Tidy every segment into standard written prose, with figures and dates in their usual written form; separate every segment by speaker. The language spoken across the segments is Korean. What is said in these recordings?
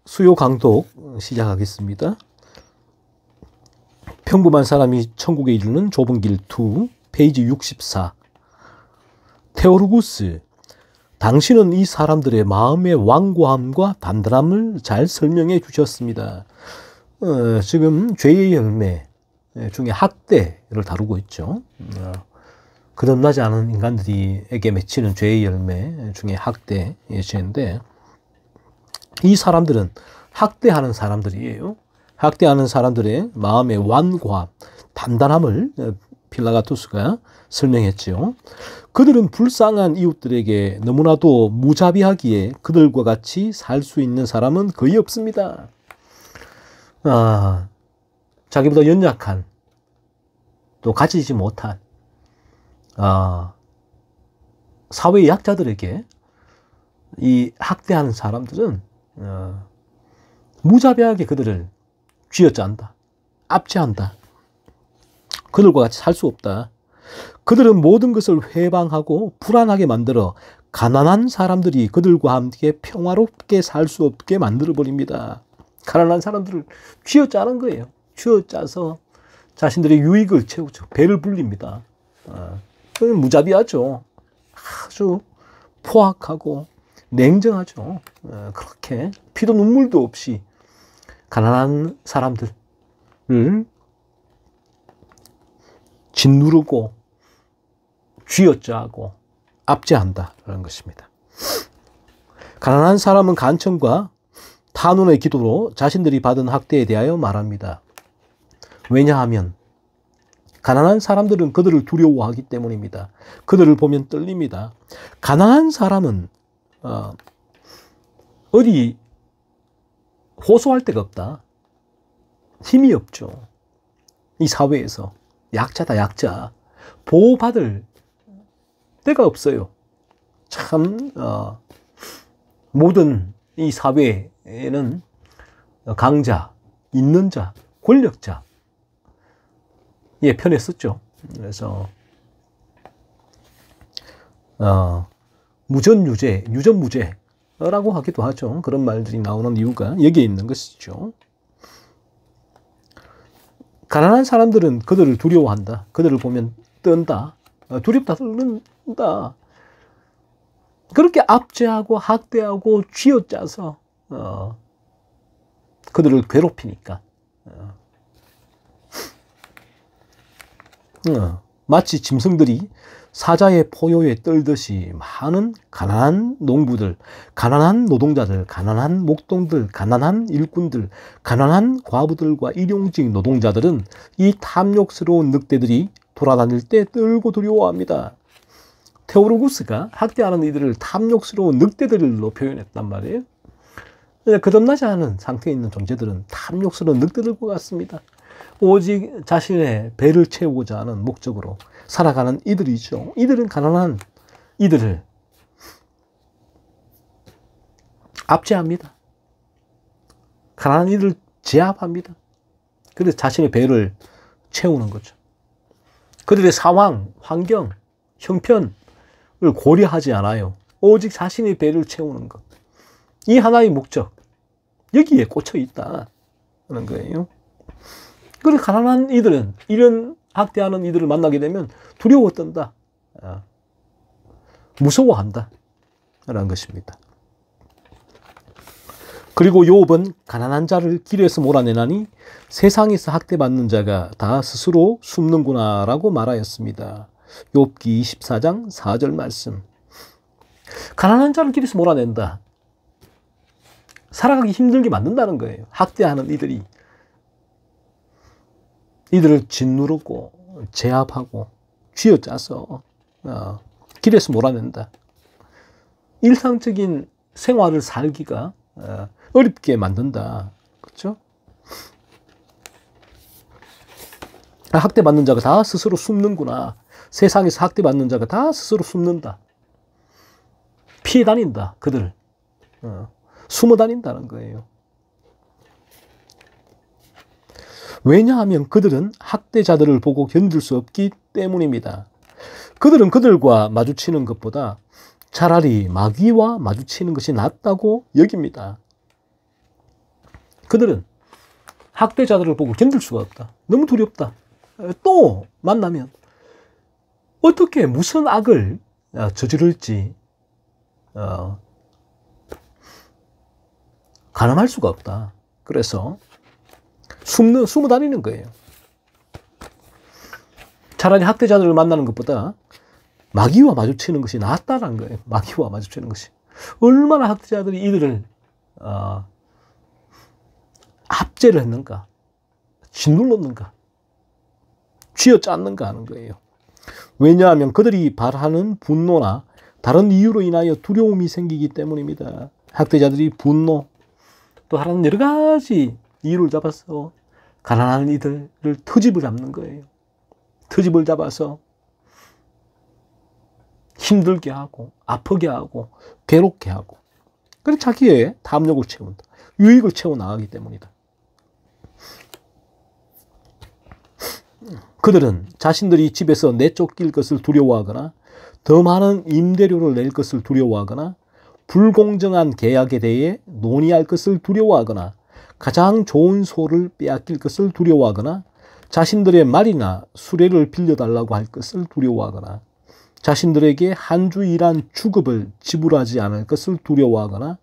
Speaker 1: 수요 강독 시작하겠습니다. 평범한 사람이 천국에 이르는 좁은 길 2, 페이지 64. 테오르구스, 당신은 이 사람들의 마음의 완고함과 단단함을 잘 설명해 주셨습니다. 지금 죄의 열매 중에 학대를 다루고 있죠. 거듭나지 않은 인간들에게 맺히는 죄의 열매 중에 학대의 죄인데, 이 사람들은 학대하는 사람들이에요. 학대하는 사람들의 마음의 완고함, 단단함을 필라가토스가 설명했죠. 그들은 불쌍한 이웃들에게 너무나도 무자비하기에 그들과 같이 살 수 있는 사람은 거의 없습니다. 자기보다 연약한, 또 가지지 못한 사회의 약자들에게 이 학대하는 사람들은 무자비하게 그들을 쥐어짠다, 압제한다. 그들과 같이 살 수 없다. 그들은 모든 것을 회방하고 불안하게 만들어 가난한 사람들이 그들과 함께 평화롭게 살 수 없게 만들어버립니다. 가난한 사람들을 쥐어짜는 거예요. 쥐어짜서 자신들의 유익을 채우죠. 배를 불립니다. 그건 무자비하죠. 아주 포악하고 냉정하죠. 그렇게 피도 눈물도 없이 가난한 사람들을 짓누르고 쥐어짜고 압제한다라는 것입니다. 가난한 사람은 간청과 탄원의 기도로 자신들이 받은 학대에 대하여 말합니다. 왜냐하면 가난한 사람들은 그들을 두려워하기 때문입니다. 그들을 보면 떨립니다. 가난한 사람은 어디 호소할 데가 없다. 힘이 없죠. 이 사회에서 약자다, 약자. 보호받을 데가 없어요. 참 모든 이 사회에는 강자, 있는 자, 권력자 편에 섰죠. 그래서 무전유죄, 유전무죄라고 하기도 하죠. 그런 말들이 나오는 이유가 여기에 있는 것이죠. 가난한 사람들은 그들을 두려워한다. 그들을 보면 떤다. 두렵다, 떨는다. 그렇게 압제하고 학대하고 쥐어짜서 그들을 괴롭히니까 마치 짐승들이 사자의 포효에 떨듯이 많은 가난한 농부들, 가난한 노동자들, 가난한 목동들, 가난한 일꾼들, 가난한 과부들과 일용직 노동자들은 이 탐욕스러운 늑대들이 돌아다닐 때 떨고 두려워합니다. 테오르구스가 학대하는 이들을 탐욕스러운 늑대들로 표현했단 말이에요. 거듭나지 않은 상태에 있는 존재들은 탐욕스러운 늑대들과 같습니다. 오직 자신의 배를 채우고자 하는 목적으로 살아가는 이들이죠. 이들은 가난한 이들을 압제합니다. 가난한 이들을 제압합니다. 그래서 자신의 배를 채우는 거죠. 그들의 상황, 환경, 형편을 고려하지 않아요. 오직 자신의 배를 채우는 것. 이 하나의 목적, 여기에 꽂혀 있다는 거예요. 그래서 가난한 이들은 이런 학대하는 이들을 만나게 되면 두려워 떤다. 무서워한다. 라는 것입니다. 그리고 욥은 가난한 자를 길에서 몰아내나니 세상에서 학대받는 자가 다 스스로 숨는구나 라고 말하였습니다. 욥기 24장 4절 말씀. 가난한 자를 길에서 몰아낸다. 살아가기 힘들게 만든다는 거예요. 학대하는 이들이. 이들을 짓누르고 제압하고 쥐어짜서 길에서 몰아낸다. 일상적인 생활을 살기가 어렵게 만든다. 그렇죠? 학대받는 자가 다 스스로 숨는구나. 세상에서 학대받는 자가 다 스스로 숨는다. 피해 다닌다. 그들 숨어 다닌다는 거예요. 왜냐하면 그들은 학대자들을 보고 견딜 수 없기 때문입니다. 그들은 그들과 마주치는 것보다 차라리 마귀와 마주치는 것이 낫다고 여깁니다. 그들은 학대자들을 보고 견딜 수가 없다. 너무 두렵다. 또 만나면 어떻게 무슨 악을 저지를지 가늠할 수가 없다. 그래서 숨어 다니는 거예요. 차라리 학대자들을 만나는 것보다 마귀와 마주치는 것이 낫다는 거예요. 마귀와 마주치는 것이. 얼마나 학대자들이 이들을 압제를 했는가, 짓눌렀는가, 쥐어짰는가 하는 거예요. 왜냐하면 그들이 발하는 분노나 다른 이유로 인하여 두려움이 생기기 때문입니다. 학대자들이 분노, 또 다른 여러 가지 이유를 잡아서 가난한 이들을 트집을 잡는 거예요. 트집을 잡아서 힘들게 하고 아프게 하고 괴롭게 하고, 그래서 자기의 탐욕을 채운다. 유익을 채워나가기 때문이다. 그들은 자신들이 집에서 내쫓길 것을 두려워하거나 더 많은 임대료를 낼 것을 두려워하거나 불공정한 계약에 대해 논의할 것을 두려워하거나 가장 좋은 소를 빼앗길 것을 두려워하거나 자신들의 말이나 수레를 빌려달라고 할 것을 두려워하거나 자신들에게 한 주 일한 주급을 지불하지 않을 것을 두려워하거나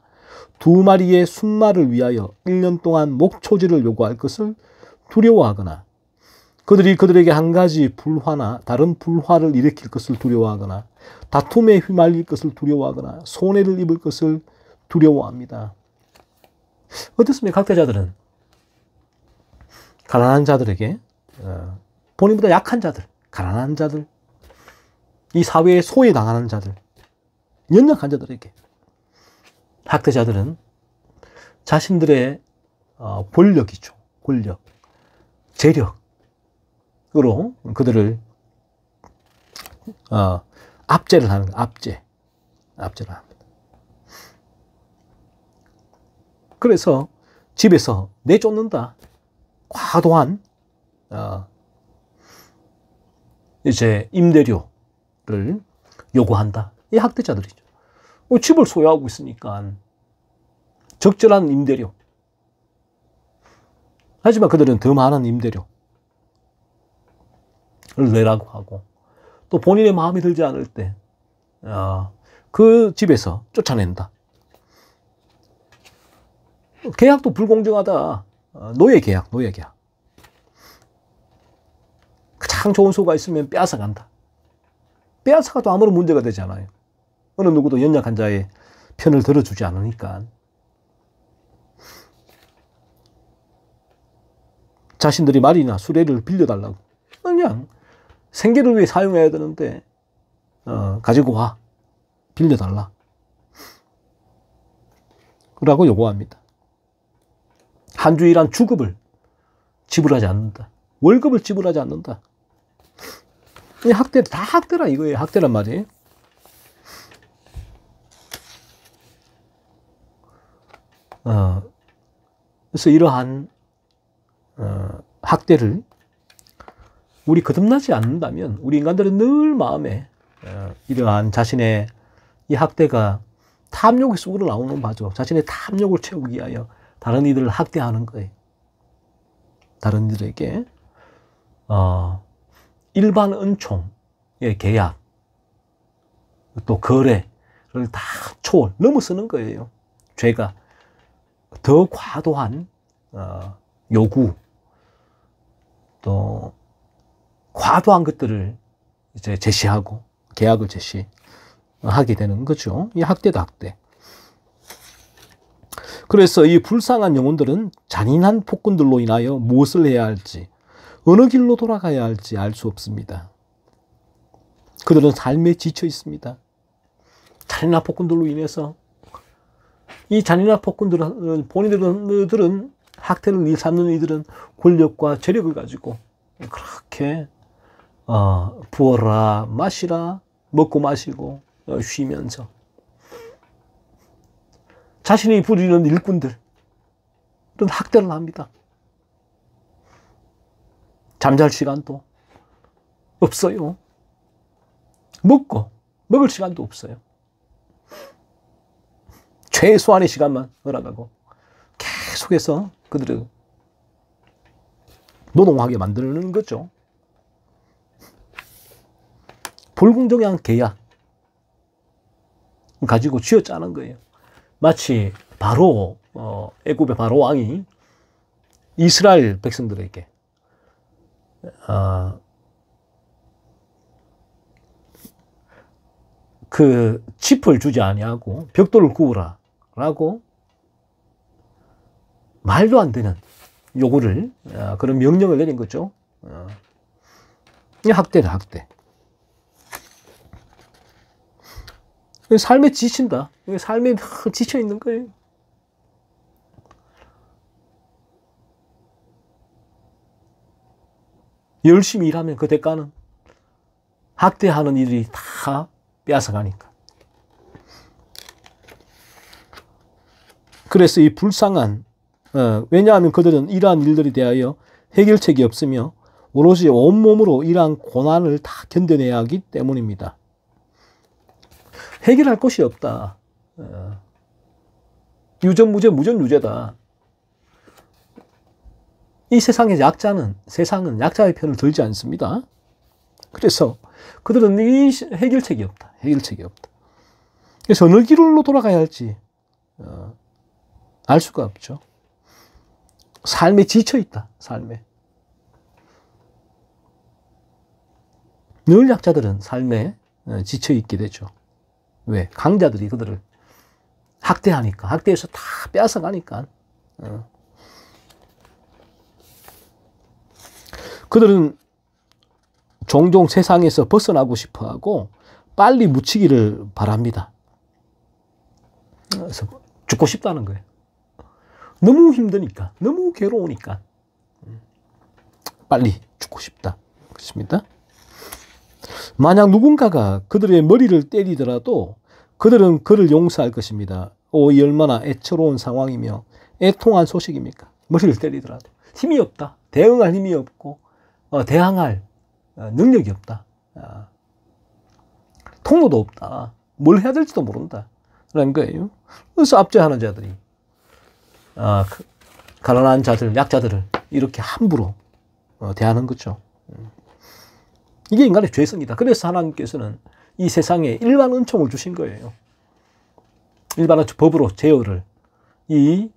Speaker 1: 두 마리의 순말을 위하여 1년 동안 목초지를 요구할 것을 두려워하거나 그들이 그들에게 한 가지 불화나 다른 불화를 일으킬 것을 두려워하거나 다툼에 휘말릴 것을 두려워하거나 손해를 입을 것을 두려워합니다. 어떻습니까? 학대자들은 가난한 자들에게, 본인보다 약한 자들, 가난한 자들, 이 사회에 소외당하는 자들, 연약한 자들에게 학대자들은 자신들의 권력이죠. 권력, 재력으로 그들을 압제를 하는 거예요. 압제를 합니다. 그래서 집에서 내쫓는다. 과도한 이제 임대료를 요구한다. 이 학대자들이죠. 집을 소유하고 있으니까 적절한 임대료. 하지만 그들은 더 많은 임대료를 내라고 하고 또 본인의 마음에 들지 않을 때 그 집에서 쫓아낸다. 계약도 불공정하다. 노예계약. 가장 좋은 소가 있으면 빼앗아간다. 빼앗아가도 아무런 문제가 되지 않아요. 어느 누구도 연약한 자의 편을 들어주지 않으니까. 자신들이 말이나 수레를 빌려달라고. 그냥 생계를 위해 사용해야 되는데 가지고 와. 빌려달라. 라고 요구합니다. 한 주 일한 주급을 지불하지 않는다. 월급을 지불하지 않는다. 이 학대, 다 학대라 이거예요. 학대란 말이에요. 그래서 이러한 학대를 우리 거듭나지 않는다면 우리 인간들은 늘 마음에 이러한 자신의 이 학대가 탐욕에서 우러나오는 바죠. 자신의 탐욕을 채우기 위하여 다른 이들을 학대하는 거예요. 다른 이들에게 일반 은총의 계약 또 거래를 다 넘어서는 거예요. 죄가 더 과도한 요구 또 과도한 것들을 이제 제시하고 계약을 제시하게 되는 거죠. 이 학대다, 학대. 그래서 이 불쌍한 영혼들은 잔인한 폭군들로 인하여 무엇을 해야 할지, 어느 길로 돌아가야 할지 알 수 없습니다. 그들은 삶에 지쳐 있습니다. 잔인한 폭군들로 인해서 이 잔인한 폭군들은 본인들은 학대를 일삼는 이들은 권력과 재력을 가지고 그렇게 부어라 마시라 먹고 마시고 쉬면서 자신이 부리는 일꾼들은 학대를 합니다. 잠잘 시간도 없어요. 먹을 시간도 없어요. 최소한의 시간만 허락하고 계속해서 그들을 노동하게 만드는 거죠. 불공정한 계약 가지고 쥐어짜는 거예요. 마치 바로 애굽의 바로 왕이 이스라엘 백성들에게 그 짚을 주지 아니하고 벽돌을 구우라 라고 말도 안 되는 요구를 그런 명령을 내린 거죠. 학대다, 학대. 삶에 지친다. 삶에 지쳐 있는 거예요. 열심히 일하면 그 대가는 학대하는 이들이 다 빼앗아가니까. 그래서 이 불쌍한 왜냐하면 그들은 이러한 일들에 대하여 해결책이 없으며 오롯이 온몸으로 이러한 고난을 다 견뎌내야 하기 때문입니다. 해결할 것이 없다. 유전무죄, 무전유죄다. 이 세상의 세상은 약자의 편을 들지 않습니다. 그래서 그들은 이 해결책이 없다. 해결책이 없다. 그래서 어느 길로 돌아가야 할지 알 수가 없죠. 삶에 지쳐있다. 삶에. 늘 약자들은 삶에 지쳐있게 되죠. 왜? 강자들이 그들을 학대하니까. 학대해서 다 빼앗아가니까. 그들은 종종 세상에서 벗어나고 싶어하고 빨리 묻히기를 바랍니다. 그래서 죽고 싶다는 거예요. 너무 힘드니까, 너무 괴로우니까 빨리 죽고 싶다. 그렇습니다. 만약 누군가가 그들의 머리를 때리더라도 그들은 그를 용서할 것입니다. 이 얼마나 애처로운 상황이며 애통한 소식입니까? 머리를 때리더라도 힘이 없다. 대응할 힘이 없고 대항할 능력이 없다. 통로도 없다. 뭘 해야 될지도 모른다. 라는 거예요. 그래서 압제하는 자들이 가난한 자들, 약자들을 이렇게 함부로 대하는 거죠. 이게 인간의 죄성이다. 그래서 하나님께서는 이 세상에 일반 은총을 주신 거예요. 일반 은총, 법으로 제어를 이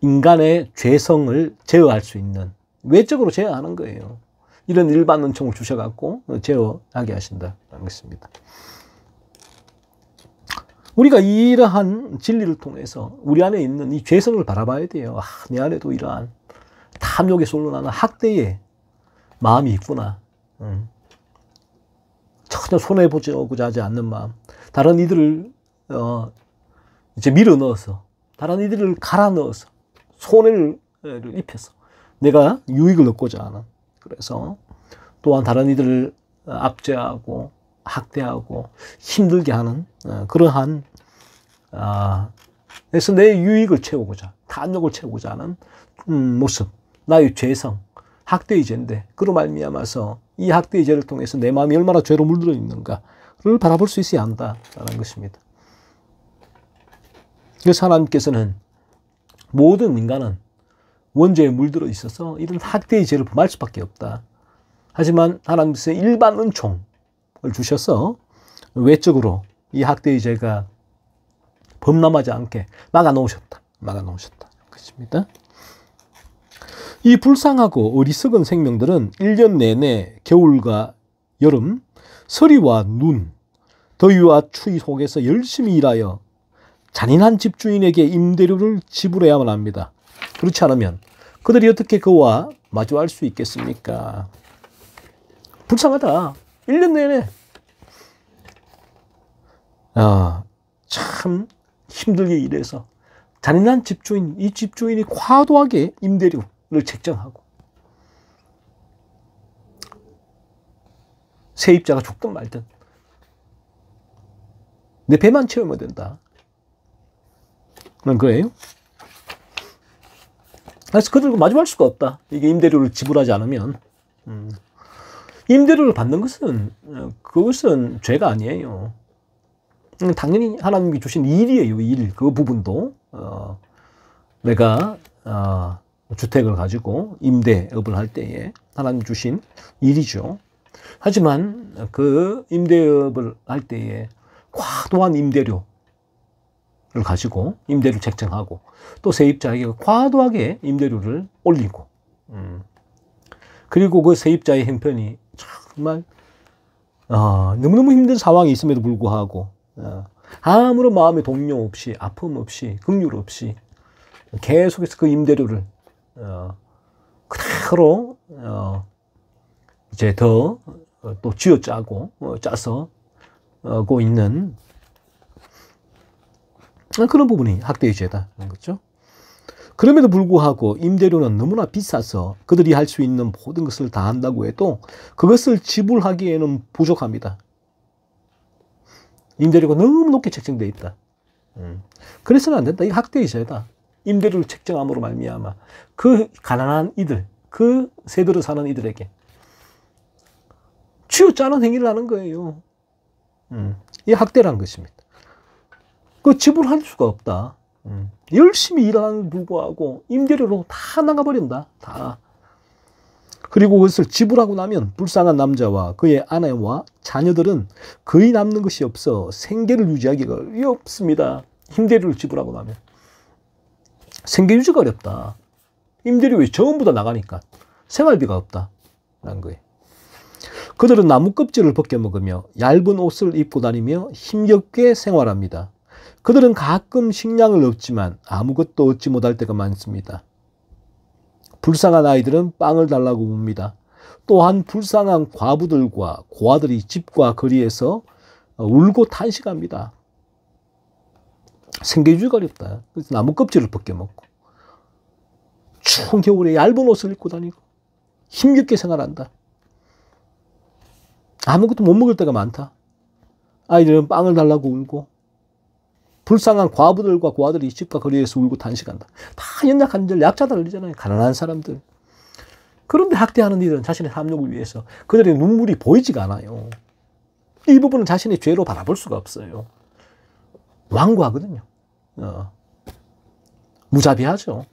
Speaker 1: 인간의 죄성을 제어할 수 있는 외적으로 제어하는 거예요. 이런 일반 은총을 주셔갖고 제어하게 하신다는 것입니다. 우리가 이러한 진리를 통해서 우리 안에 있는 이 죄성을 바라봐야 돼요. 내 안에도 이러한 탐욕에 쏠려나는 학대의 마음이 있구나. 전혀 손해보고자 하지 않는 마음. 다른 이들을 이제 밀어 넣어서, 다른 이들을 갈아 넣어서, 손해를 입혀서 내가 유익을 얻고자 하는. 그래서 또한 다른 이들을 압제하고 학대하고 힘들게 하는 그러한 그래서 내 유익을 채우고자, 탐욕을 채우고자 하는 모습, 나의 죄성, 학대의 죄인데 그로 말미암아서 이 학대의 죄를 통해서 내 마음이 얼마나 죄로 물들어 있는가를 바라볼 수 있어야 한다라는 것입니다. 그래서 하나님께서는 모든 인간은 원죄에 물들어 있어서 이런 학대의 죄를 범할 수밖에 없다. 하지만 하나님께서 일반 은총을 주셔서 외적으로 이 학대의 죄가 범람하지 않게 막아놓으셨다. 그렇습니다. 이 불쌍하고 어리석은 생명들은 1년 내내 겨울과 여름, 서리와 눈, 더위와 추위 속에서 열심히 일하여 잔인한 집주인에게 임대료를 지불해야만 합니다. 그렇지 않으면 그들이 어떻게 그와 마주할 수 있겠습니까? 불쌍하다. 1년 내내. 참 힘들게 일해서 잔인한 집주인, 이 집주인이 과도하게 임대료를 책정하고 세입자가 죽든 말든 내 배만 채우면 된다. 그런 거예요. 그래서 그들과 마주할 수가 없다. 이게 임대료를 지불하지 않으면. 임대료를 받는 것은 그것은 죄가 아니에요. 당연히 하나님이 주신 일이에요. 일. 그 부분도 내가 주택을 가지고 임대업을 할 때에 하나님 주신 일이죠. 하지만 그 임대업을 할 때에 과도한 임대료를 가지고 임대료를 책정하고 또 세입자에게 과도하게 임대료를 올리고 그리고 그 세입자의 형편이 정말 너무너무 힘든 상황이 있음에도 불구하고 아무런 마음의 동요 없이 아픔 없이 긍휼 없이 계속해서 그 임대료를 그대로 이제 더 또 쥐어짜고 짜서 고 있는 그런 부분이 학대의 죄다. 그렇죠? 그럼에도 불구하고 임대료는 너무나 비싸서 그들이 할 수 있는 모든 것을 다 한다고 해도 그것을 지불하기에는 부족합니다. 임대료가 너무 높게 책정되어 있다. 그래서는 안 된다. 이게 학대의 죄다. 임대료를 책정함으로 말미암아 그 가난한 이들, 그 세대로 사는 이들에게 쥐어짜는 행위를 하는 거예요. 이게 학대라는 것입니다. 그 지불할 수가 없다. 열심히 일하는 불구하고 임대료로 다 나가버린다. 다. 그리고 그것을 지불하고 나면 불쌍한 남자와 그의 아내와 자녀들은 거의 남는 것이 없어 생계를 유지하기가 어렵습니다. 임대료를 지불하고 나면. 생계 유지가 어렵다. 임대료에 전부 다 나가니까 생활비가 없다. 라는 거예요. 그들은 나무 껍질을 벗겨 먹으며 얇은 옷을 입고 다니며 힘겹게 생활합니다. 그들은 가끔 식량을 얻지만 아무것도 얻지 못할 때가 많습니다. 불쌍한 아이들은 빵을 달라고 묻니다. 또한 불쌍한 과부들과 고아들이 집과 거리에서 울고 탄식합니다. 생계유지가 어렵다. 그래서 나무 껍질을 벗겨 먹고 추운 겨울에 얇은 옷을 입고 다니고 힘겹게 생활한다. 아무것도 못 먹을 때가 많다. 아이들은 빵을 달라고 울고 불쌍한 과부들과 고아들이 집과 거리에서 울고 탄식한다. 다 연약한 들, 약자들이잖아요. 가난한 사람들. 그런데 학대하는 이들은 자신의 탐욕을 위해서 그들의 눈물이 보이지가 않아요. 이 부분은 자신의 죄로 바라볼 수가 없어요. 완고하거든요. 무자비하죠.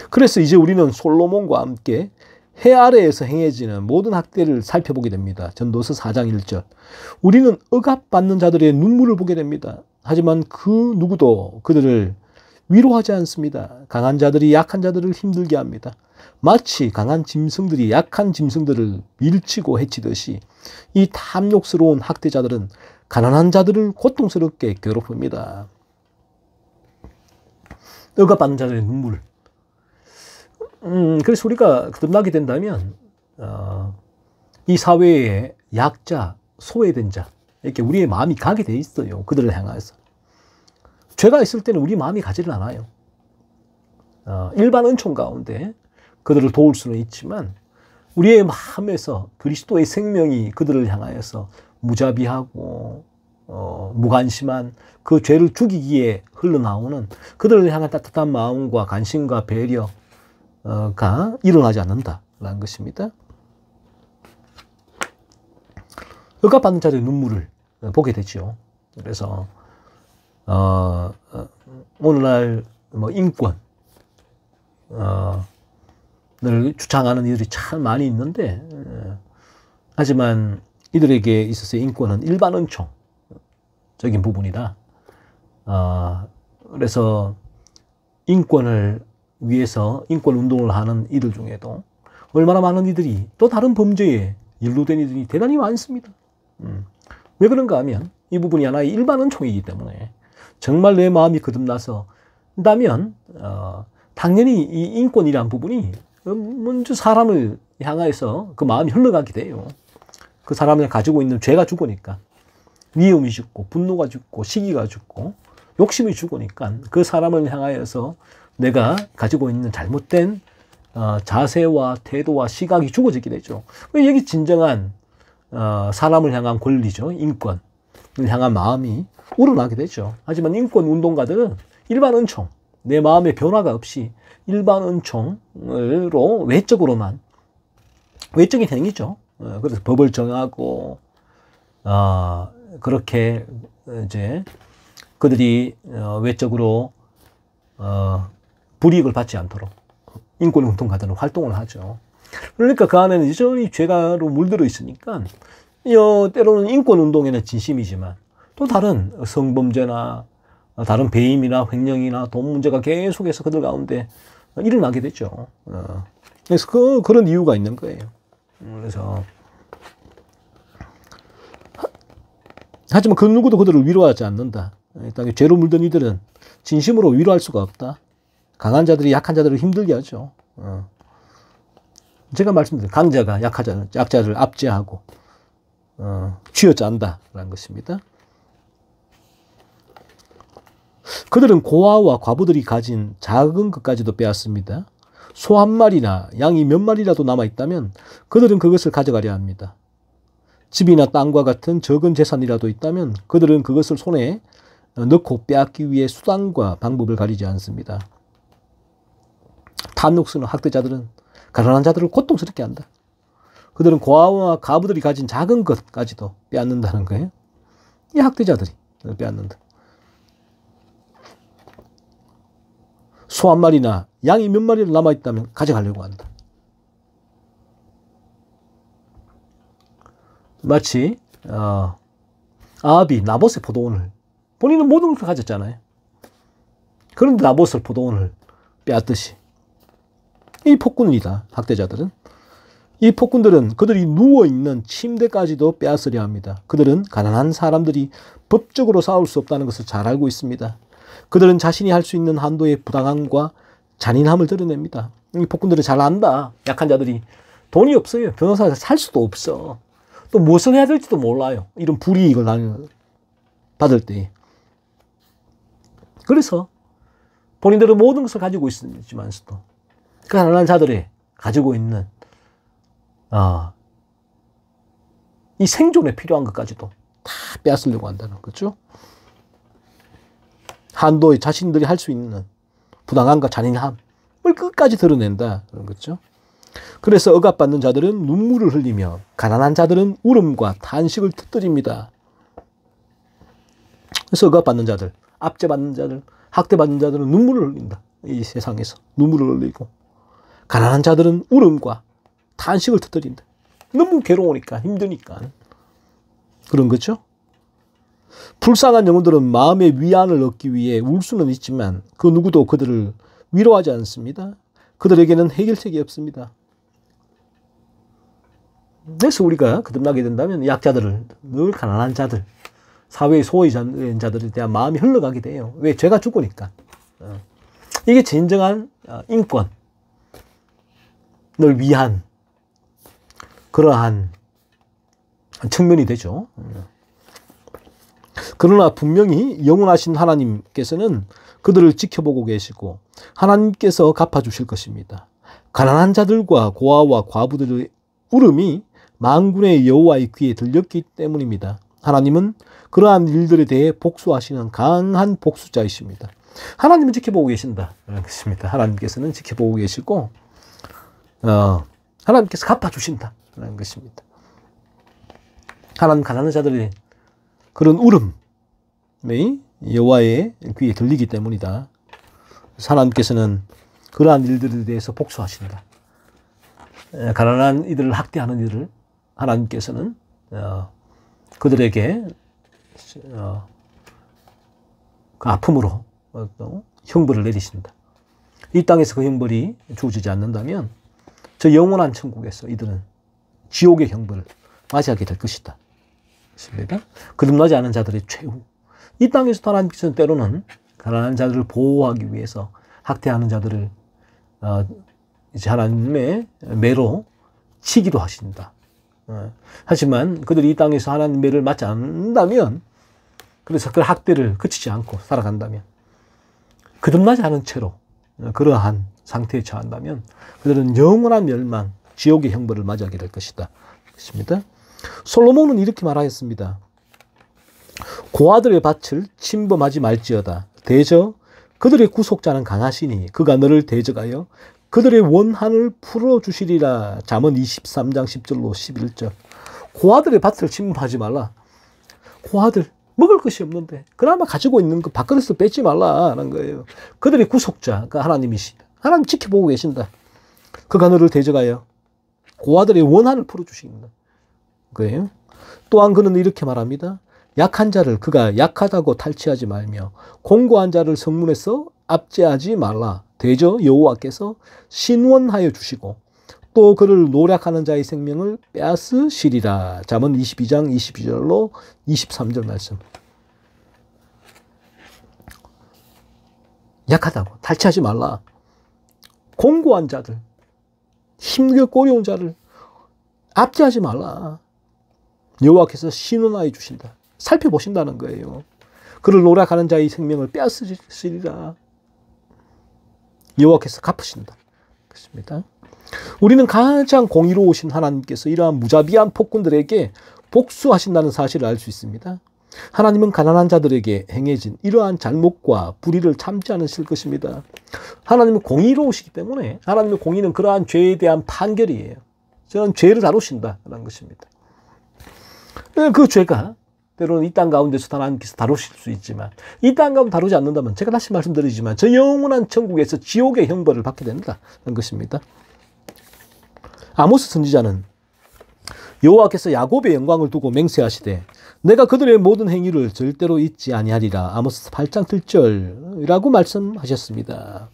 Speaker 1: 그래서 이제 우리는 솔로몬과 함께 해 아래에서 행해지는 모든 학대를 살펴보게 됩니다. 전도서 4장 1절. 우리는 억압받는 자들의 눈물을 보게 됩니다. 하지만 그 누구도 그들을 위로하지 않습니다. 강한 자들이 약한 자들을 힘들게 합니다. 마치 강한 짐승들이 약한 짐승들을 밀치고 해치듯이 이 탐욕스러운 학대자들은 가난한 자들을 고통스럽게 괴롭힙니다. 억압받는 자들의 눈물. 그래서 우리가 거듭나게 된다면 이 사회에 약자, 소외된 자 이렇게 우리의 마음이 가게 돼 있어요. 그들을 향해서. 죄가 있을 때는 우리 마음이 가지를 않아요. 일반 은총 가운데 그들을 도울 수는 있지만 우리의 마음에서 그리스도의 생명이 그들을 향하여서 무자비하고 무관심한 그 죄를 죽이기에 흘러나오는 그들을 향한 따뜻한 마음과 관심과 배려 가 일어나지 않는다라는 것입니다. 억압받는 자들의 눈물을 보게 되죠. 그래서 오늘날 뭐 인권을 주장하는 이들이 참 많이 있는데 하지만 이들에게 있어서 인권은 일반 은총적인 부분이다. 그래서 인권을 위해서 인권 운동을 하는 이들 중에도 얼마나 많은 이들이 또 다른 범죄에 연루된 이들이 대단히 많습니다. 왜 그런가 하면 이 부분이 하나의 일반 은총이기 때문에 정말 내 마음이 거듭나서 다면 당연히 이 인권이란 부분이 먼저 사람을 향해서 그 마음이 흘러가게 돼요. 그 사람을 가지고 있는 죄가 죽으니까 미움이 죽고 분노가 죽고 시기가 죽고 욕심이 죽으니까 그 사람을 향하여서 내가 가지고 있는 잘못된 자세와 태도와 시각이 죽어지게 되죠. 여기 진정한 사람을 향한 권리죠. 인권을 향한 마음이 우러나게 되죠. 하지만 인권 운동가들은 일반 은총, 내 마음의 변화가 없이 일반 은총으로 외적으로만 외적인 행위죠. 그래서 법을 정하고 그렇게 이제 그들이 외적으로 불이익을 받지 않도록 인권운동가들은 활동을 하죠. 그러니까 그 안에는 여전히 죄가로 물들어 있으니까 때로는 인권운동에는 진심이지만 또 다른 성범죄나 다른 배임이나 횡령이나 돈 문제가 계속해서 그들 가운데 일어나게 되죠. 그래서 그런 이유가 있는 거예요. 그래서 하지만 그 누구도 그들을 위로하지 않는다. 일단 죄로 물든 이들은 진심으로 위로할 수가 없다. 강한 자들이 약한 자들을 힘들게 하죠. 제가 말씀드린 강자가 약자를 압제하고 쥐어짠다라는 것입니다. 그들은 고아와 과부들이 가진 작은 것까지도 빼앗습니다. 소 한 마리나 양이 몇 마리라도 남아있다면 그들은 그것을 가져가려 합니다. 집이나 땅과 같은 적은 재산이라도 있다면 그들은 그것을 손에 넣고 빼앗기 위해 수단과 방법을 가리지 않습니다. 탐욕 쓰는 학대자들은 가난한 자들을 고통스럽게 한다. 그들은 고아와 과부들이 가진 작은 것까지도 빼앗는다는 거예요. 이 학대자들이 빼앗는다. 소 한 마리나 양이 몇 마리로 남아있다면 가져가려고 한다. 마치 아합이 나봇의 포도원을, 본인은 모든 것을 가졌잖아요. 그런데 나봇의 포도원을 빼앗듯이 이 폭군이다. 학대자들은. 이 폭군들은 그들이 누워있는 침대까지도 빼앗으려 합니다. 그들은 가난한 사람들이 법적으로 싸울 수 없다는 것을 잘 알고 있습니다. 그들은 자신이 할 수 있는 한도의 부당함과 잔인함을 드러냅니다. 이 폭군들은 잘 안다. 약한 자들이 돈이 없어요. 변호사가 살 수도 없어. 또 무엇을 해야 될지도 몰라요. 이런 불이익을 받을 때. 그래서 본인들은 모든 것을 가지고 있지만서도 가난한 자들이 가지고 있는 이 생존에 필요한 것까지도 다 빼앗으려고 한다는 거죠. 한도에 자신들이 할 수 있는 부당함과 잔인함을 끝까지 드러낸다. 그런 거죠. 그래서 억압받는 자들은 눈물을 흘리며 가난한 자들은 울음과 탄식을 터뜨립니다. 그래서 억압받는 자들, 압제받는 자들, 학대받는 자들은 눈물을 흘린다. 이 세상에서 눈물을 흘리고 가난한 자들은 울음과 탄식을 터뜨린다. 너무 괴로우니까 힘드니까 그런 거죠. 불쌍한 영혼들은 마음의 위안을 얻기 위해 울 수는 있지만 그 누구도 그들을 위로하지 않습니다. 그들에게는 해결책이 없습니다. 그래서 우리가 거듭나게 된다면 약자들을, 늘 가난한 자들, 사회의 소외된 자들에 대한 마음이 흘러가게 돼요. 왜? 죄가 죽으니까. 이게 진정한 인권을 위한 그러한 측면이 되죠. 그러나 분명히 영원하신 하나님께서는 그들을 지켜보고 계시고 하나님께서 갚아주실 것입니다. 가난한 자들과 고아와 과부들의 울음이 만군의 여호와의 귀에 들렸기 때문입니다. 하나님은 그러한 일들에 대해 복수하시는 강한 복수자이십니다. 하나님은 지켜보고 계신다. 그렇습니다. 하나님께서는 지켜보고 계시고 하나님께서 갚아주신다는 것입니다. 하나님 가난한 자들의 그런 울음이 여호와의 귀에 들리기 때문이다. 하나님께서는 그러한 일들에 대해서 복수하신다. 가난한 이들을 학대하는 이들을 하나님께서는 그들에게 그 아픔으로 형벌을 내리신다. 이 땅에서 그 형벌이 주어지지 않는다면 저 영원한 천국에서 이들은 지옥의 형벌을 맞이하게 될 것이다. 그렇습니다. 거듭나지 않은 자들의 최후. 이 땅에서 하나님께서는 때로는 가난한 자들을 보호하기 위해서 학대하는 자들을 이제 하나님의 매로 치기도 하신다. 하지만 그들이 이 땅에서 하나님의 매를 맞지 않는다면, 그래서 그 학대를 그치지 않고 살아간다면, 거듭나지 않은 채로 그러한 상태에 처한다면 그들은 영원한 멸망, 지옥의 형벌을 맞이하게 될 것이다. 그렇습니다. 솔로몬은 이렇게 말하였습니다. 고아들의 밭을 침범하지 말지어다. 대저 그들의 구속자는 강하시니 그가 너를 대적하여 그들의 원한을 풀어주시리라. 잠언 23장 10절로 11절. 고아들의 밭을 침범하지 말라. 고아들, 먹을 것이 없는데 그나마 가지고 있는 그 밥그릇을 뺏지 말라는 거예요. 그들의 구속자, 그 하나님이시다. 하나님 지켜보고 계신다. 그 가늘을 대적하여 고아들의 원한을 풀어주신다. 거예요. 또한 그는 이렇게 말합니다. 약한 자를 그가 약하다고 탈취하지 말며 공고한 자를 성문에서 압제하지 말라. 대저 여호와께서 신원하여 주시고 또 그를 노략하는 자의 생명을 빼앗으시리라. 잠언 22장 22절로 23절 말씀. 약하다고 탈취하지 말라. 공고한 자들, 힘들게 꼬려온 자를 압제하지 말라. 여호와께서 신원하여 주신다. 살펴보신다는 거예요. 그를 노략하는 자의 생명을 빼앗으시리라. 여호와께서 갚으신다. 그렇습니다. 우리는 가장 공의로우신 하나님께서 이러한 무자비한 폭군들에게 복수하신다는 사실을 알 수 있습니다. 하나님은 가난한 자들에게 행해진 이러한 잘못과 불의를 참지 않으실 것입니다. 하나님은 공의로우시기 때문에 하나님의 공의는 그러한 죄에 대한 판결이에요. 저는 죄를 다루신다는 것입니다. 그 죄가 때로는 이 땅 가운데서 하나님께서 다루실 수 있지만 이 땅 가운데 다루지 않는다면 제가 다시 말씀드리지만 저 영원한 천국에서 지옥의 형벌을 받게 된다는 것입니다. 아모스 선지자는 여호와께서 야곱의 영광을 두고 맹세하시되 내가 그들의 모든 행위를 절대로 잊지 아니하리라. 아모스 8장 7절이라고 말씀하셨습니다.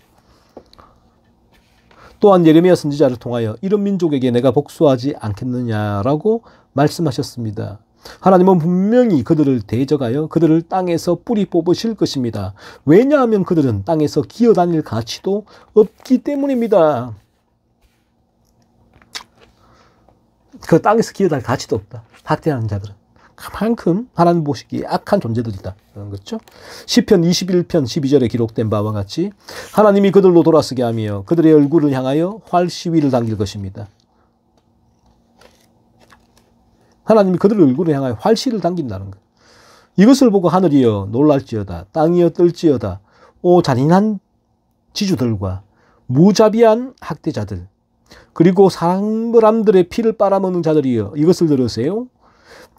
Speaker 1: 또한 예레미야 선지자를 통하여 이런 민족에게 내가 복수하지 않겠느냐라고 말씀하셨습니다. 하나님은 분명히 그들을 대적하여 그들을 땅에서 뿌리 뽑으실 것입니다. 왜냐하면 그들은 땅에서 기어다닐 가치도 없기 때문입니다. 그 땅에서 기어다닐 가치도 없다. 학대하는 자들은 그만큼 하나님 보시기에 악한 존재들이다. 그런 거죠. 시편 21편 12절에 기록된 바와 같이 하나님이 그들로 돌아서게 하며 그들의 얼굴을 향하여 활시위를 당길 것입니다. 하나님이 그들의 얼굴을 향하여 활시를 당긴다는 것. 이것을 보고 하늘이여 놀랄지어다. 땅이여 떨지어다. 오 잔인한 지주들과 무자비한 학대자들 그리고 사람들의 피를 빨아먹는 자들이여 이것을 들으세요.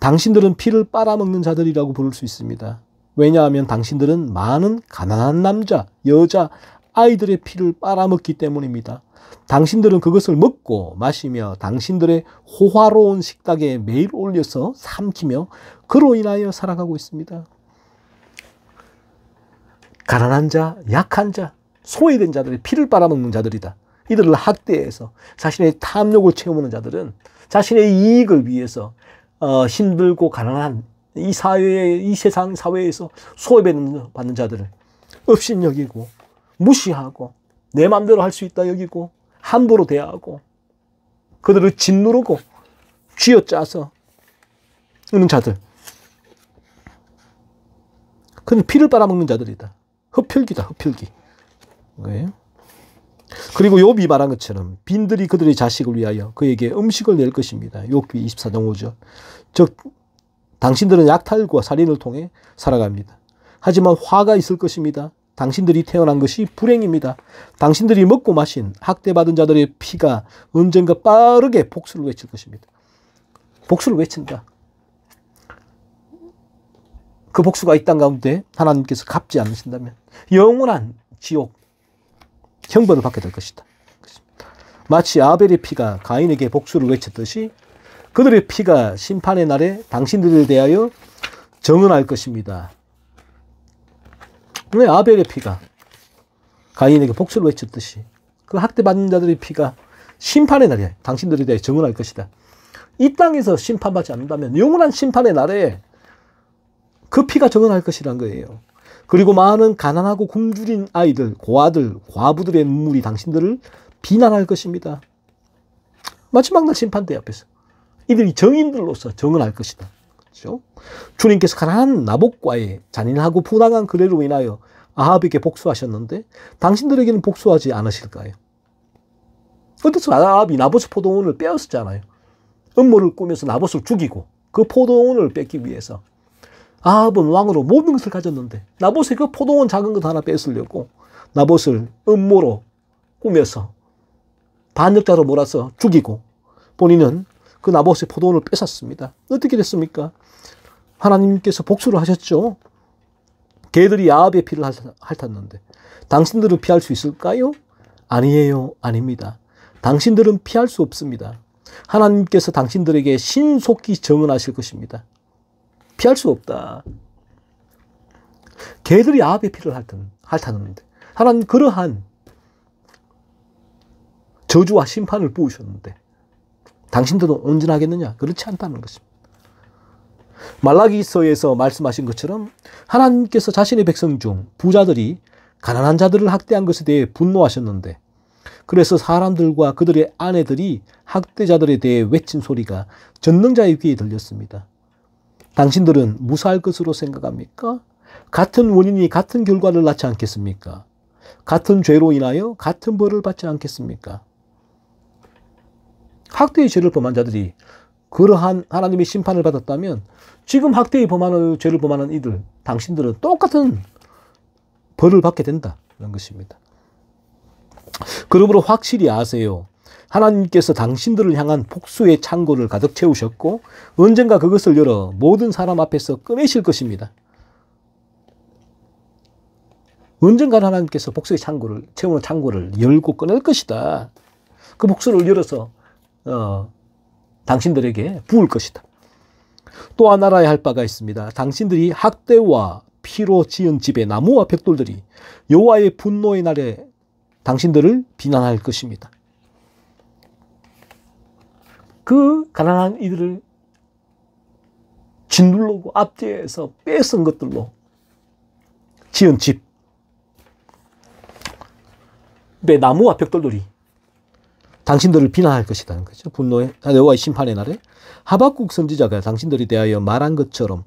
Speaker 1: 당신들은 피를 빨아먹는 자들이라고 부를 수 있습니다. 왜냐하면 당신들은 많은 가난한 남자, 여자, 아이들의 피를 빨아먹기 때문입니다. 당신들은 그것을 먹고 마시며 당신들의 호화로운 식탁에 매일 올려서 삼키며 그로 인하여 살아가고 있습니다. 가난한 자, 약한 자, 소외된 자들의 피를 빨아먹는 자들이다. 이들을 학대해서 자신의 탐욕을 채우는 자들은 자신의 이익을 위해서 힘들고 가난한 이 사회에, 이 세상 사회에서 소외받는 자들을 업신여기고 무시하고 내 마음대로 할 수 있다 여기고 함부로 대하고 그들을 짓누르고 쥐어짜서 있는 자들. 그는 피를 빨아먹는 자들이다. 흡혈귀다, 흡혈귀. 왜? 그리고 욥이 말한 것처럼 빈들이 그들의 자식을 위하여 그에게 음식을 낼 것입니다. 욥기 24장 5절. 즉 당신들은 약탈과 살인을 통해 살아갑니다. 하지만 화가 있을 것입니다. 당신들이 태어난 것이 불행입니다. 당신들이 먹고 마신 학대받은 자들의 피가 언젠가 빠르게 복수를 외칠 것입니다. 복수를 외친다. 그 복수가 이 땅 가운데 하나님께서 갚지 않으신다면 영원한 지옥 형벌을 받게 될 것이다. 마치 아벨의 피가 가인에게 복수를 외쳤듯이 그들의 피가 심판의 날에 당신들에 대하여 정언할 것입니다. 왜 아벨의 피가 가인에게 복수를 외쳤듯이 그 학대받는 자들의 피가 심판의 날에 당신들에 대해 정언할 것이다. 이 땅에서 심판받지 않는다면 영원한 심판의 날에 그 피가 정언할 것이란 거예요. 그리고 많은 가난하고 굶주린 아이들, 고아들, 과부들의 눈물이 당신들을 비난할 것입니다. 마지막 날 심판대 앞에서 이들이 정인들로서 정언할 것이다. 그렇죠? 주님께서 가난한 나봇과의 잔인하고 부당한 거래로 인하여 아합에게 복수하셨는데 당신들에게는 복수하지 않으실까요? 어디서 아합이 나봇의 포도원을 빼앗았잖아요. 음모를 꾸며서 나봇을 죽이고 그 포도원을 뺏기 위해서 아합은 왕으로 모든 것을 가졌는데 나봇의 그 포도원 작은 것 하나 뺏으려고 나봇을 음모로 꾸며서 반역자로 몰아서 죽이고 본인은 그 나봇의 포도원을 뺏었습니다. 어떻게 됐습니까? 하나님께서 복수를 하셨죠. 개들이 야합의 피를 핥았는데 당신들은 피할 수 있을까요? 아니에요. 아닙니다. 당신들은 피할 수 없습니다. 하나님께서 당신들에게 신속히 정언하실 것입니다. 피할 수 없다. 개들이 야합의 피를 핥았는데 하나님 그러한 저주와 심판을 부으셨는데 당신들은 온전하겠느냐? 그렇지 않다는 것입니다. 말라기서에서 말씀하신 것처럼 하나님께서 자신의 백성 중 부자들이 가난한 자들을 학대한 것에 대해 분노하셨는데 그래서 사람들과 그들의 아내들이 학대자들에 대해 외친 소리가 전능자의 귀에 들렸습니다. 당신들은 무사할 것으로 생각합니까? 같은 원인이 같은 결과를 낳지 않겠습니까? 같은 죄로 인하여 같은 벌을 받지 않겠습니까? 학대의 죄를 범한 자들이 그러한 하나님의 심판을 받았다면 지금 학대의 죄를 범하는 이들, 당신들은 똑같은 벌을 받게 된다는 것입니다. 그러므로 확실히 아세요. 하나님께서 당신들을 향한 복수의 창고를 가득 채우셨고 언젠가 그것을 열어 모든 사람 앞에서 꺼내실 것입니다. 언젠가 하나님께서 복수의 창고를 채우는 창고를 열고 꺼낼 것이다. 그 복수를 열어서 당신들에게 부을 것이다. 또 하나 알아야 할 바가 있습니다. 당신들이 학대와 피로 지은 집의 나무와 벽돌들이 여호와의 분노의 날에 당신들을 비난할 것입니다. 그 가난한 이들을 짓누르고 압제해서 뺏은 것들로 지은 집의 나무와 벽돌들이 당신들을 비난할 것이라는 거죠. 분노의 여호와의 심판의 날에 하박국 선지자가 당신들에 대하여 말한 것처럼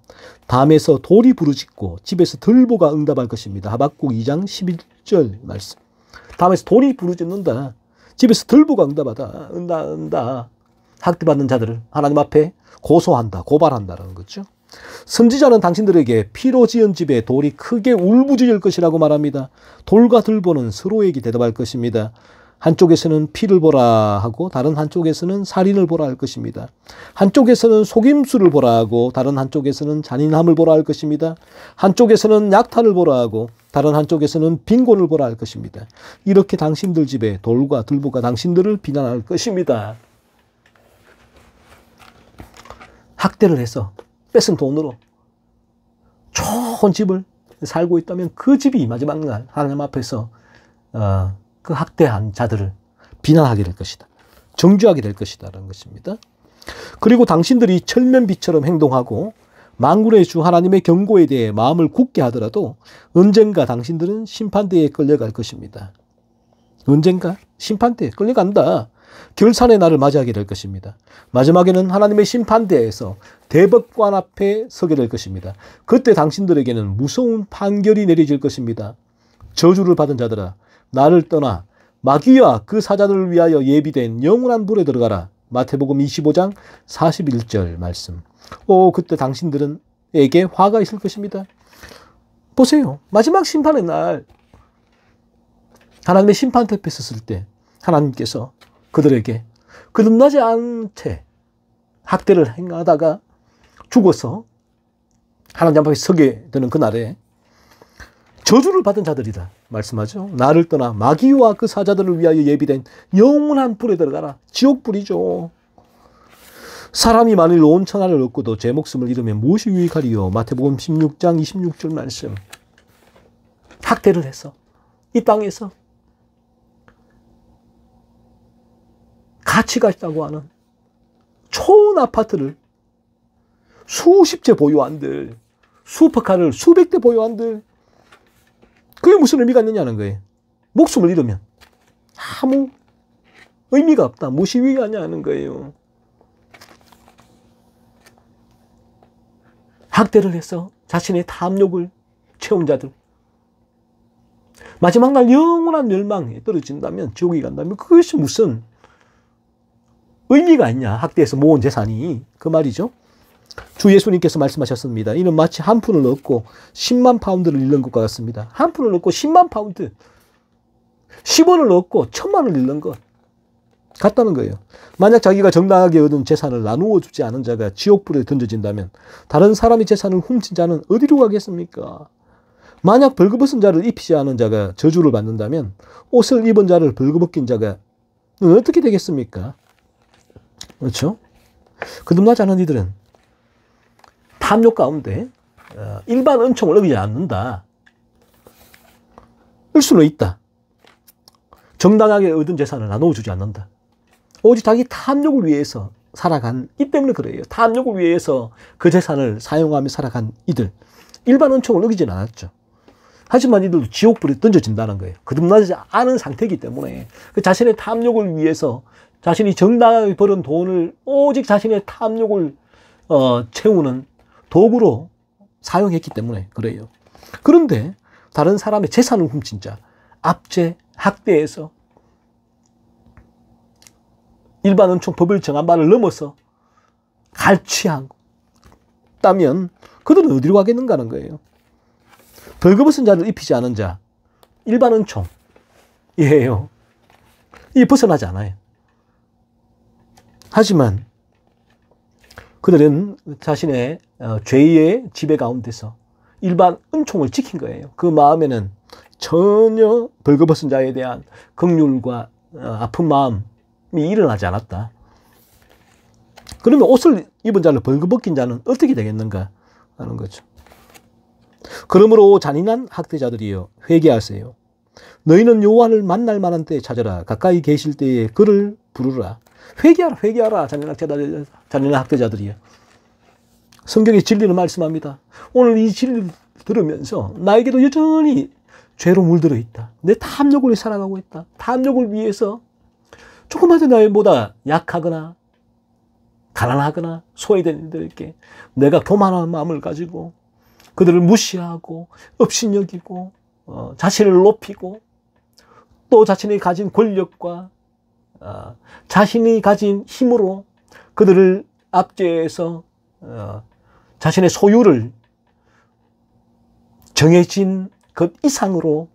Speaker 1: 담에서 돌이 부르짖고 집에서 들보가 응답할 것입니다. 하박국 2장 11절 말씀. 담에서 돌이 부르짖는다. 집에서 들보가 응답하다. 응답한다. 학대받는 자들을 하나님 앞에 고소한다. 고발한다라는 거죠. 선지자는 당신들에게 피로 지은 집에 돌이 크게 울부짖을 것이라고 말합니다. 돌과 들보는 서로에게 대답할 것입니다. 한쪽에서는 피를 보라 하고 다른 한쪽에서는 살인을 보라 할 것입니다. 한쪽에서는 속임수를 보라 하고 다른 한쪽에서는 잔인함을 보라 할 것입니다. 한쪽에서는 약탈을 보라 하고 다른 한쪽에서는 빈곤을 보라 할 것입니다. 이렇게 당신들 집에 돌과 들보가 당신들을 비난할 것입니다. 학대를 해서 뺏은 돈으로 좋은 집을 살고 있다면 그 집이 마지막 날 하나님 앞에서 그 학대한 자들을 비난하게 될 것이다. 정죄하게 될 것이다. 라는 것입니다. 그리고 당신들이 철면비처럼 행동하고 만군의 주 하나님의 경고에 대해 마음을 굳게 하더라도 언젠가 당신들은 심판대에 끌려갈 것입니다. 언젠가 심판대에 끌려간다. 결산의 날을 맞이하게 될 것입니다. 마지막에는 하나님의 심판대에서 대법관 앞에 서게 될 것입니다. 그때 당신들에게는 무서운 판결이 내려질 것입니다. 저주를 받은 자들아, 나를 떠나 마귀와 그 사자들을 위하여 예비된 영원한 불에 들어가라. 마태복음 25장 41절 말씀. 그때 당신들에게 화가 있을 것입니다. 보세요. 마지막 심판의 날 하나님의 심판대 앞에 섰을 때 하나님께서 그들에게 거듭나지 않은 채 학대를 행하다가 죽어서 하나님 앞에 서게 되는 그날에 저주를 받은 자들이다 말씀하죠. 나를 떠나 마귀와 그 사자들을 위하여 예비된 영원한 불에 들어가라. 지옥불이죠. 사람이 만일 온 천하를 얻고도 제 목숨을 잃으면 무엇이 유익하리요. 마태복음 16장 26절 말씀. 학대를 해서 이 땅에서 가치가 있다고 하는 좋은 아파트를 수십 채 보유한들, 슈퍼카를 수백 대 보유한들, 그게 무슨 의미가 있느냐는 거예요. 목숨을 잃으면 아무 의미가 없다. 무엇이 유익하냐는 거예요. 학대를 해서 자신의 탐욕을 채운 자들, 마지막 날 영원한 멸망에 떨어진다면, 지옥에 간다면 그것이 무슨 의미가 있냐. 학대해서 모은 재산이. 그 말이죠. 주 예수님께서 말씀하셨습니다. 이는 마치 한 푼을 얻고 10만 파운드를 잃는 것과 같습니다. 한 푼을 얻고 10만 파운드, 10원을 얻고 1000만을 잃는 것. 같다는 거예요. 만약 자기가 정당하게 얻은 재산을 나누어 주지 않은 자가 지옥불에 던져진다면 다른 사람의 재산을 훔친 자는 어디로 가겠습니까? 만약 벌거벗은 자를 입히지 않은 자가 저주를 받는다면 옷을 입은 자를 벌거벗긴 자가 어떻게 되겠습니까? 그렇죠? 거듭나지 않은 이들은 탐욕 가운데 일반 은총을 어기지 않는다. 을 수는 있다. 정당하게 얻은 재산을 나눠주지 않는다. 오직 자기 탐욕을 위해서 살아간이 때문에 그래요. 탐욕을 위해서 그 재산을 사용하며 살아간 이들. 일반 은총을 어기진 않았죠. 하지만 이들도 지옥불에 던져진다는 거예요. 거듭나지 않은 상태이기 때문에 그 자신의 탐욕을 위해서 자신이 정당하게 벌은 돈을 오직 자신의 탐욕을 채우는 도구로 사용했기 때문에 그래요. 그런데 다른 사람의 재산을 훔친 자, 압제, 학대해서 일반 은총 법을 정한 바를 넘어서 갈취하고 있다면 그들은 어디로 가겠는가 하는 거예요. 벌거벗은 자를 입히지 않은 자, 일반 은총이에요. 이 벗어나지 않아요. 하지만 그들은 자신의 죄의 지배 가운데서 일반 은총을 지킨 거예요. 그 마음에는 전혀 벌거벗은 자에 대한 긍휼과 아픈 마음이 일어나지 않았다. 그러면 옷을 입은 자를 벌거벗긴 자는 어떻게 되겠는가 하는 거죠. 그러므로 잔인한 학대자들이여 회개하세요. 너희는 여호와를 만날 만한 때에 찾아라. 가까이 계실 때에 그를 부르라. 회개하라, 회개하라. 잔인한 학대자들이여. 성경의 진리를 말씀합니다. 오늘 이 진리를 들으면서 나에게도 여전히 죄로 물들어 있다. 내 탐욕을 위해 살아가고 있다. 탐욕을 위해서 조금만 나보다 약하거나 가난하거나 소외된 이들에게 내가 교만한 마음을 가지고 그들을 무시하고 업신여기고 자신을 높이고 또 자신이 가진 권력과 자신이 가진 힘으로 그들을 압제해서 자신의 소유를 정해진 것 이상으로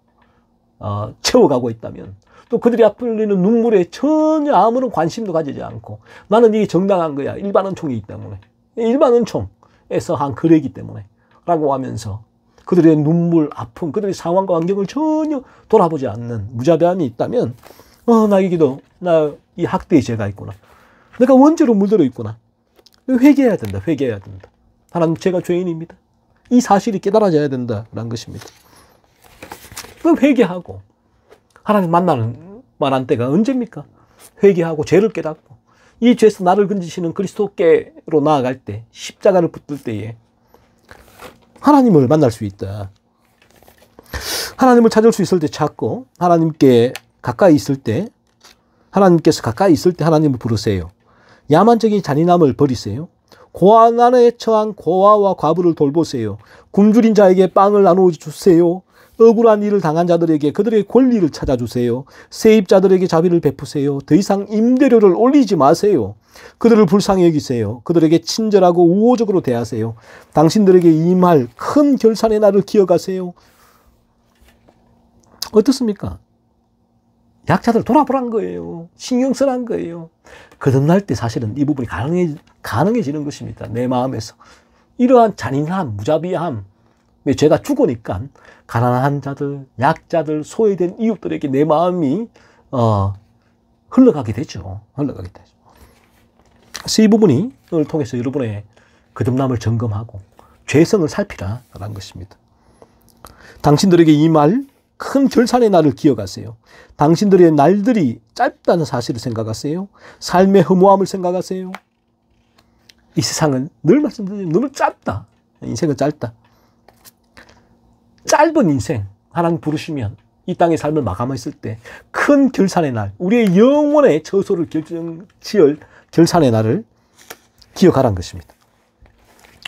Speaker 1: 채워가고 있다면 또 그들이 앞에 흘리는 눈물에 전혀 아무런 관심도 가지지 않고 나는 이게 정당한 거야. 일반 은총이기 때문에. 일반 은총에서 한 거래이기 때문에 라고 하면서 그들의 눈물, 아픔, 그들의 상황과 환경을 전혀 돌아보지 않는 무자비함이 있다면 나에게도 나 이 학대의 죄가 있구나. 내가 원죄로 물들어 있구나. 회개해야 된다. 회개해야 된다. 하나님 제가 죄인입니다. 이 사실이 깨달아져야 된다라는 것입니다. 그럼 회개하고 하나님 만나는 만한 때가 언제입니까? 회개하고 죄를 깨닫고 이 죄에서 나를 건지시는 그리스도께로 나아갈 때 십자가를 붙들 때에 하나님을 만날 수 있다. 하나님을 찾을 수 있을 때 찾고 하나님께 가까이 있을 때 하나님께서 가까이 있을 때 하나님을 부르세요. 야만적인 잔인함을 버리세요. 고난에 처한 고아와 과부를 돌보세요. 굶주린 자에게 빵을 나누어 주세요. 억울한 일을 당한 자들에게 그들의 권리를 찾아주세요. 세입자들에게 자비를 베푸세요. 더 이상 임대료를 올리지 마세요. 그들을 불쌍히 여기세요. 그들에게 친절하고 우호적으로 대하세요. 당신들에게 임할 큰 결산의 날을 기억하세요. 어떻습니까? 약자들 돌아보란 거예요. 신경 쓰란 거예요. 거듭날 때 사실은 이 부분이 가능해지는 것입니다. 내 마음에서. 이러한 잔인함, 무자비함, 죄가 죽으니까 가난한 자들, 약자들, 소외된 이웃들에게 내 마음이 흘러가게 되죠. 흘러가게 되죠. 그래서 이 부분이 오늘 통해서 여러분의 거듭남을 점검하고 죄성을 살피라라는 것입니다. 당신들에게 임할 큰 결산의 날을 기억하세요. 당신들의 날들이 짧다는 사실을 생각하세요. 삶의 허무함을 생각하세요. 이 세상은 늘 말씀드리지만 너무 짧다. 인생은 짧다. 짧은 인생 하나님 부르시면 이 땅의 삶을 마감했을 때 큰 결산의 날, 우리의 영혼의 처소를 지을 결산의 날을 기억하라는 것입니다.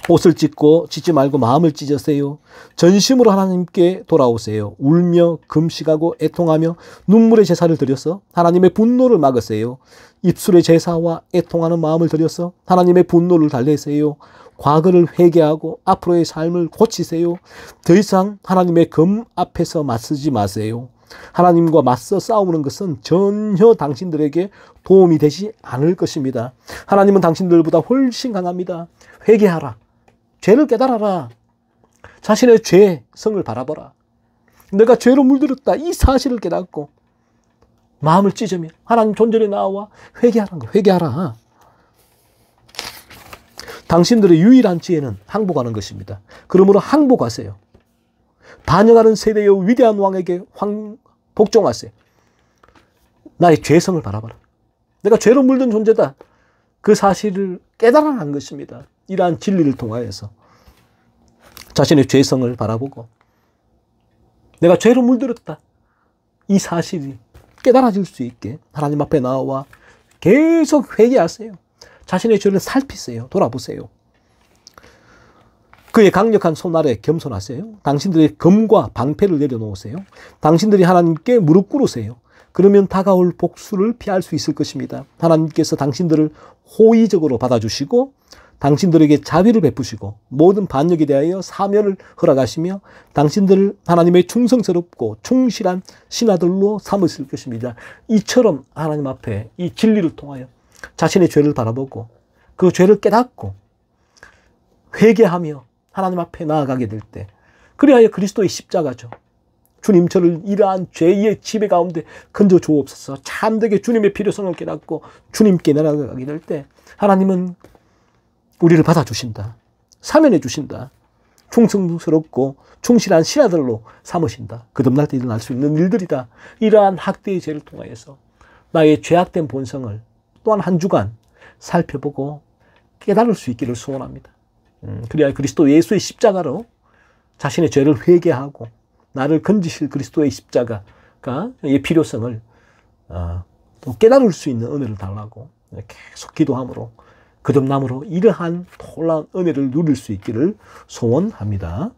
Speaker 1: 옷을 찢지 말고 마음을 찢으세요. 전심으로 하나님께 돌아오세요. 울며 금식하고 애통하며 눈물의 제사를 드려서 하나님의 분노를 막으세요. 입술의 제사와 애통하는 마음을 들여서 하나님의 분노를 달래세요. 과거를 회개하고 앞으로의 삶을 고치세요. 더 이상 하나님의 검 앞에서 맞서지 마세요. 하나님과 맞서 싸우는 것은 전혀 당신들에게 도움이 되지 않을 것입니다. 하나님은 당신들보다 훨씬 강합니다. 회개하라. 죄를 깨달아라. 자신의 죄성을 바라보라. 내가 죄로 물들었다. 이 사실을 깨닫고 마음을 찢으며 하나님 존전에 나와 회개하라는 거. 회개하라. 당신들의 유일한 지혜는 항복하는 것입니다. 그러므로 항복하세요. 반영하는 세대의 위대한 왕에게 복종하세요. 나의 죄성을 바라봐라. 내가 죄로 물든 존재다. 그 사실을 깨달아낸 것입니다. 이러한 진리를 통하여서 자신의 죄성을 바라보고 내가 죄로 물들었다. 이 사실이 깨달아질 수 있게 하나님 앞에 나와 계속 회개하세요. 자신의 죄를 살피세요. 돌아보세요. 그의 강력한 손 아래 겸손하세요. 당신들의 검과 방패를 내려놓으세요. 당신들이 하나님께 무릎 꿇으세요. 그러면 다가올 복수를 피할 수 있을 것입니다. 하나님께서 당신들을 호의적으로 받아주시고 당신들에게 자비를 베푸시고 모든 반역에 대하여 사면을 허락하시며 당신들을 하나님의 충성스럽고 충실한 신하들로 삼으실 것입니다. 이처럼 하나님 앞에 이 진리를 통하여 자신의 죄를 바라보고 그 죄를 깨닫고 회개하며 하나님 앞에 나아가게 될 때 그리하여 그리스도의 십자가죠. 주님 저를 이러한 죄의 지배 가운데 건져 주옵소서. 참되게 주님의 필요성을 깨닫고 주님께 나아가게 될 때 하나님은 우리를 받아주신다. 사면해 주신다. 충성스럽고 충실한 신하들로 삼으신다. 거듭날 때 일어날 수 있는 일들이다. 이러한 학대의 죄를 통하여서 나의 죄악된 본성을 또한 한 주간 살펴보고 깨달을 수 있기를 소원합니다. 그래야 그리스도 예수의 십자가로 자신의 죄를 회개하고 나를 건지실 그리스도의 십자가의 필요성을 또 깨달을 수 있는 은혜를 달라고 계속 기도함으로 거듭남으로 이러한 놀라운 은혜를 누릴 수 있기를 소원합니다.